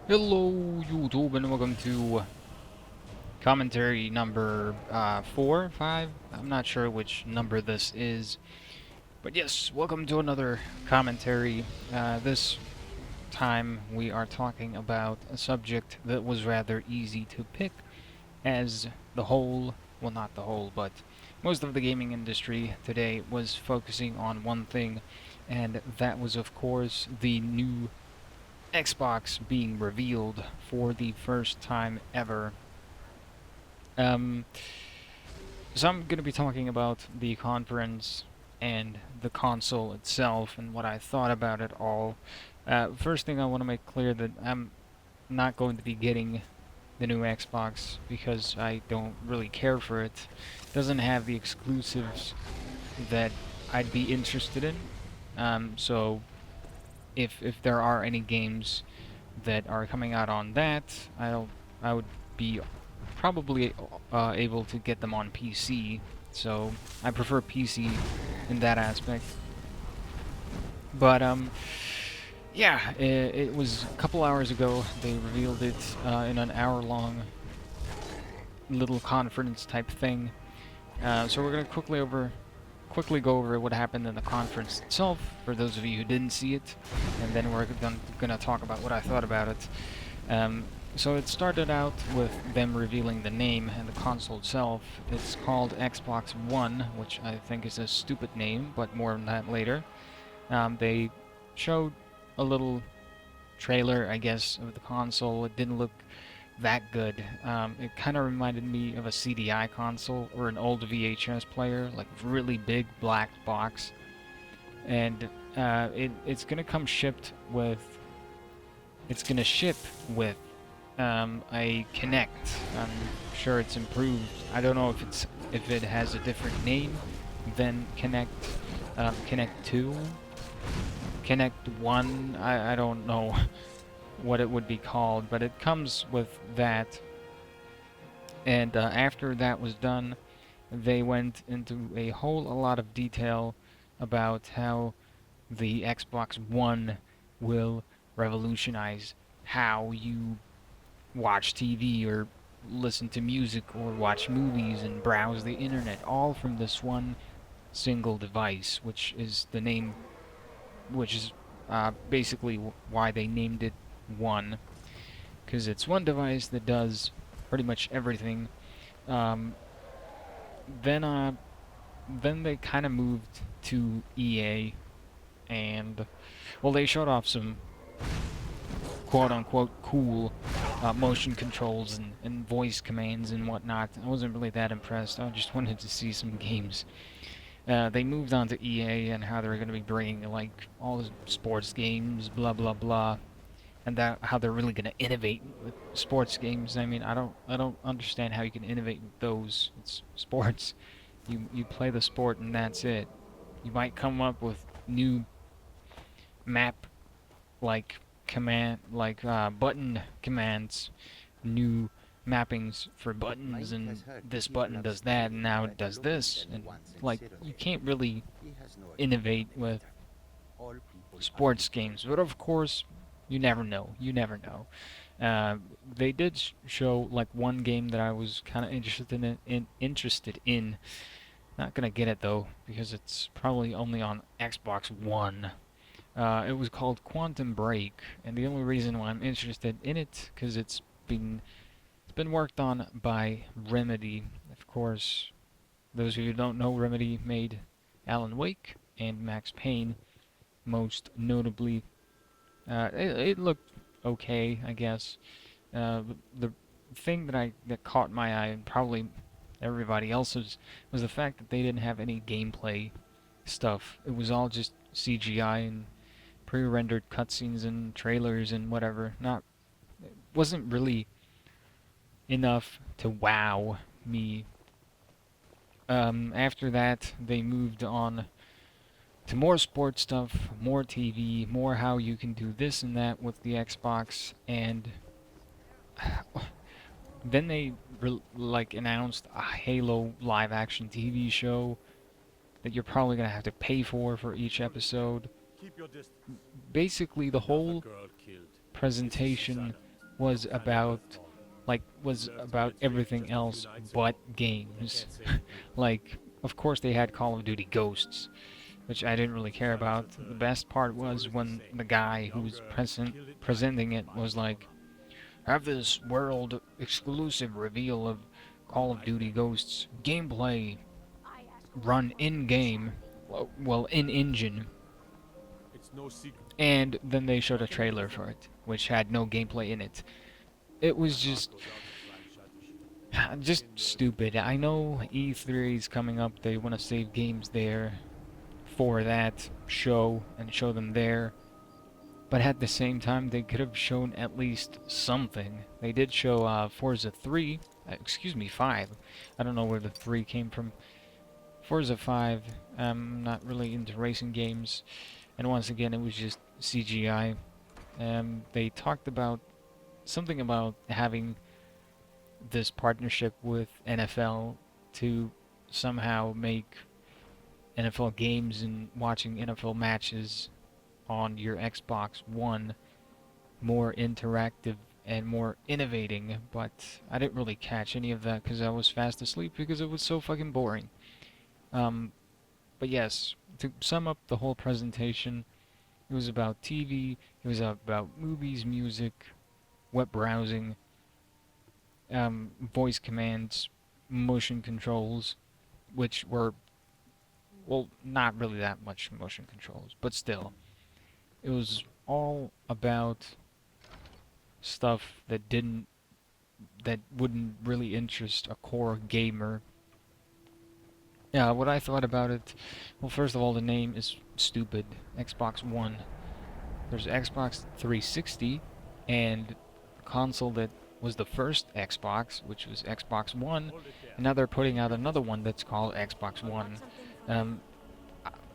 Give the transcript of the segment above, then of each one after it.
Hello, YouTube, and welcome to commentary number 4, 5. I'm not sure which number this is, but yes, welcome to another commentary. This time we are talking about a subject that was rather easy to pick, as the whole, well, not the whole, but most of the gaming industry today was focusing on one thing, and that was, of course, the new Xbox being revealed for the first time ever. Um, so I'm going to be talking about the conference and the console itself and what I thought about it all. First thing I want to make clear that I'm not going to be getting the new Xbox because I don't really care for it. It doesn't have the exclusives that I'd be interested in. So if there are any games that are coming out on that, I would be probably able to get them on PC. So I prefer PC in that aspect. But yeah, it was a couple hours ago they revealed it in an hour-long little conference type thing. So we're gonna quickly go over what happened in the conference itself for those of you who didn't see it, and then we're gonna talk about what I thought about it. So it started out with them revealing the name and the console itself. It's called Xbox One, which I think is a stupid name, but more on that later. They showed a little trailer, I guess, of the console. It didn't look that good. It kind of reminded me of a CDI console or an old VHS player, like really big black box. And it's gonna come shipped with. It's gonna ship with a Connect. I'm sure it's improved. I don't know if it has a different name than Connect, Connect 2, Connect 1. I don't know what it would be called, but it comes with that. And after that was done, they went into a whole a lot of detail about how the Xbox One will revolutionize how you watch TV or listen to music or watch movies and browse the internet, all from this one single device, which is the name, which is basically why they named it One, because it's one device that does pretty much everything. Um, then, uh, then they kind of moved to EA, and well, they showed off some quote-unquote cool motion controls and voice commands and whatnot. I wasn't really that impressed. I just wanted to see some games. They moved on to EA and how they're going to be bringing like all the sports games, blah blah blah, and that how they're really going to innovate with sports games. I mean, I don't understand how you can innovate with those. It's sports. You play the sport and that's it. You might come up with new map like button commands, new mappings for buttons, and this button does that and now it does this, and like you can't really innovate with sports games, but of course you never know, uh, they did show like one game that I was kind of interested in. Not gonna get it though because it's probably only on Xbox One. It was called Quantum Break, and the only reason why I'm interested in it because it's been worked on by Remedy. Of course, those of you who don't know, Remedy made Alan Wake and Max Payne, most notably. It looked okay, I guess. The thing that caught my eye, and probably everybody else's, was the fact that they didn't have any gameplay stuff. It was all just CGI and pre-rendered cutscenes and trailers and whatever. Not wasn't really enough to wow me. After that, they moved on to more sports stuff, more TV, more how you can do this and that with the Xbox, and then they like announced a Halo live-action TV show that you're probably gonna have to pay for each episode. Keep your distance. Basically, the Another whole girl killed. This is presentation sudden. was about everything else but games. Like, of course they had Call of Duty Ghosts, which I didn't really care about. The best part was when the guy who was presenting it was like, have this world exclusive reveal of Call of Duty Ghosts gameplay run in game, well, in engine, and then they showed a trailer for it, which had no gameplay in it. It was just stupid. I know E3 is coming up. They want to save games there for that show and show them there. But at the same time, they could have shown at least something. They did show Forza 3, excuse me, 5. I don't know where the 3 came from. Forza 5, I'm not really into racing games. And once again, it was just CGI. They talked about something about having this partnership with NFL to somehow make NFL games and watching NFL matches on your Xbox One more interactive and more innovating, but I didn't really catch any of that because I was fast asleep because it was so fucking boring. Um, but yes, to sum up the whole presentation, it was about TV, it was about movies, music, web browsing, voice commands, motion controls, which were, well, not really that much motion controls, but still, it was all about stuff that wouldn't really interest a core gamer. Yeah, what I thought about it, well, first of all, the name is stupid. Xbox One. There's Xbox 360, and the console that was the first Xbox, which was Xbox One, and now they're putting out another one that's called Xbox One. Um,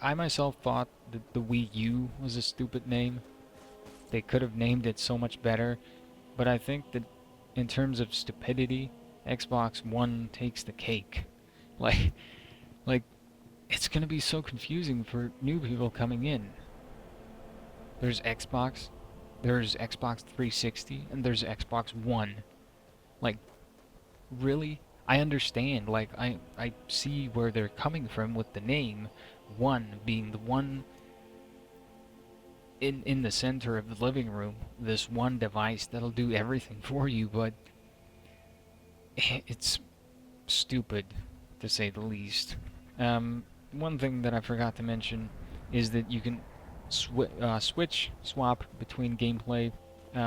I myself thought that the Wii U was a stupid name. They could have named it so much better, but I think that in terms of stupidity, Xbox One takes the cake. Like, like it's gonna be so confusing for new people coming in. There's Xbox 360, and there's Xbox One. Like, really? I understand. Like, I see where they're coming from with the name. One being the one in the center of the living room. This one device that'll do everything for you, but it's stupid, to say the least. One thing that I forgot to mention is that you can swap between gameplay,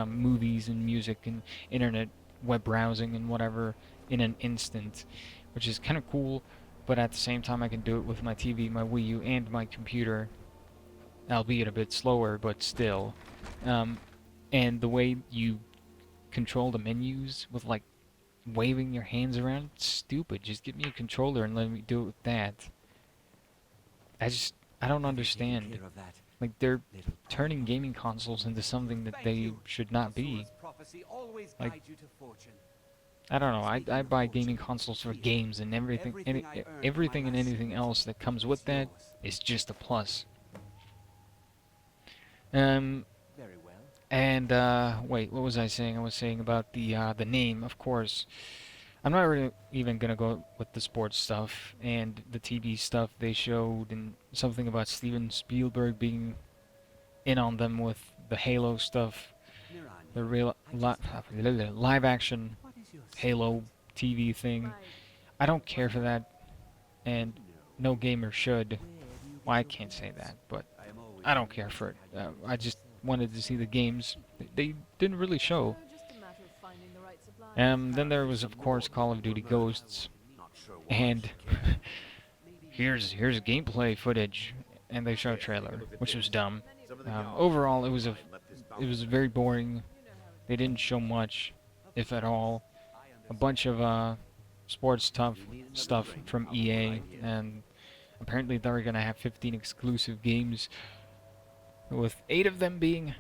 movies and music and internet web browsing and whatever in an instant, which is kind of cool. But at the same time, I can do it with my TV, my Wii U, and my computer, albeit a bit slower, but still. Um, and the way you control the menus with like waving your hands around, it's stupid. Just give me a controller and let me do it with that. I just, I don't understand. Like, they're turning gaming consoles into something that they should not be. Like, I don't know. I buy gaming consoles for games, and everything and anything else that comes with that is just a plus. Um, and wait, what was I saying? I was saying about the name, of course. I'm not really even gonna go with the sports stuff and the TV stuff they showed, and something about Steven Spielberg being in on them with the Halo stuff, the real live action Halo TV thing. I don't care for that, and no gamer should. Well, I can't say that, but I don't care for it. I just wanted to see the games. They didn't really show. Then there was, of course, Call of Duty Ghosts, and here's gameplay footage, and they show a trailer, which was dumb. Overall, it was very boring. They didn't show much, if at all. A bunch of sports stuff from EA, and apparently they're gonna have 15 exclusive games, with 8 of them being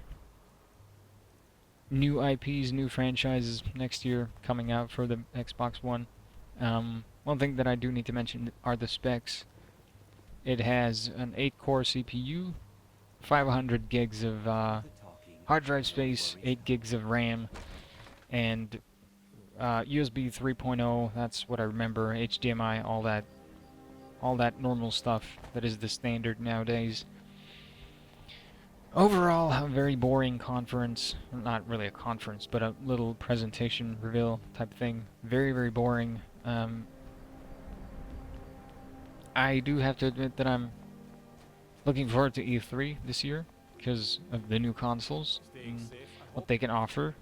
new IPs, new franchises next year coming out for the Xbox One. One thing that I do need to mention are the specs. It has an 8-core CPU, 500 gigs of hard drive space, 8 gigs of RAM, and USB 3.0. That's what I remember. HDMI, all that normal stuff that is the standard nowadays. Overall, a very boring conference. Not really a conference, but a little presentation reveal type thing. Very, very boring. I do have to admit that I'm looking forward to E3 this year because of the new consoles and what they can offer.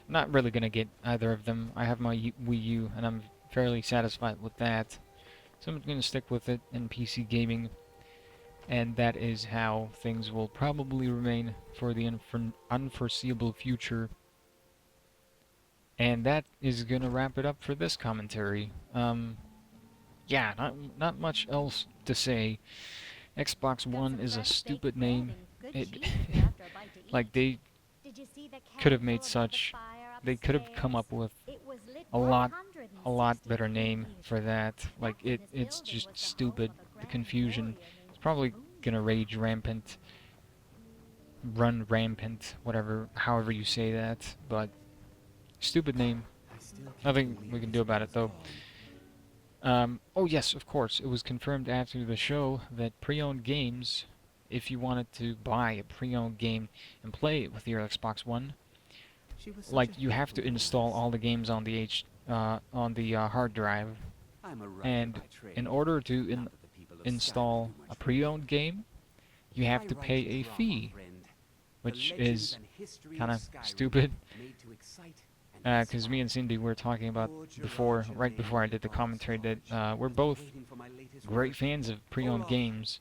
Not really gonna get either of them. I have my Wii U and I'm fairly satisfied with that. So I'm gonna stick with it in PC gaming, and that is how things will probably remain for the unforeseeable future. And that is gonna wrap it up for this commentary. Yeah, not much else to say. Xbox One is a stupid name. It like they could have made such. They could have come up with a lot better name for that. Like it's just stupid. The confusion. It's probably gonna run rampant, whatever, however you say that. But stupid name. Nothing we can do about it though. Oh yes, of course. It was confirmed after the show that pre-owned games, if you wanted to buy a pre-owned game and play it with your Xbox One, like you have to install all the games on the hard drive, and in order to install a pre-owned game, you have to pay a fee, which is kind of stupid. Because me and Cindy were talking about before, right before I did the commentary, that we're both great fans of pre-owned games,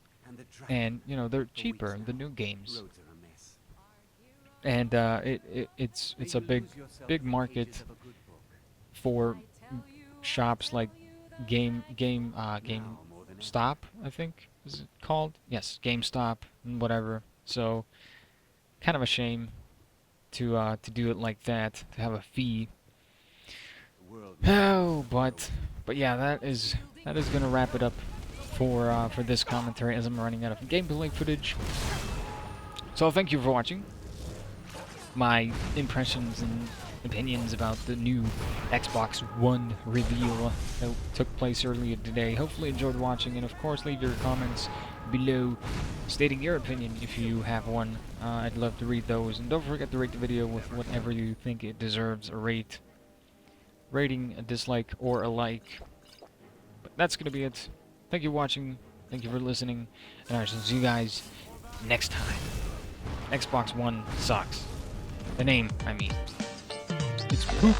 and you know they're cheaper, the new games, and it's a big market for shops like GameStop, I think is it called? Yes, GameStop and whatever. So kind of a shame to do it like that, to have a fee. Oh, but yeah, that is gonna wrap it up for this commentary, as I'm running out of gameplay footage. So thank you for watching my impressions and opinions about the new Xbox One reveal that took place earlier today. Hopefully you enjoyed watching, and of course leave your comments below stating your opinion if you have one. I'd love to read those, and don't forget to rate the video with whatever you think it deserves a rating, a dislike, or a like. But that's gonna be it. Thank you for watching, thank you for listening, and I shall see you guys next time. Xbox One sucks. The name, I mean. It's poop.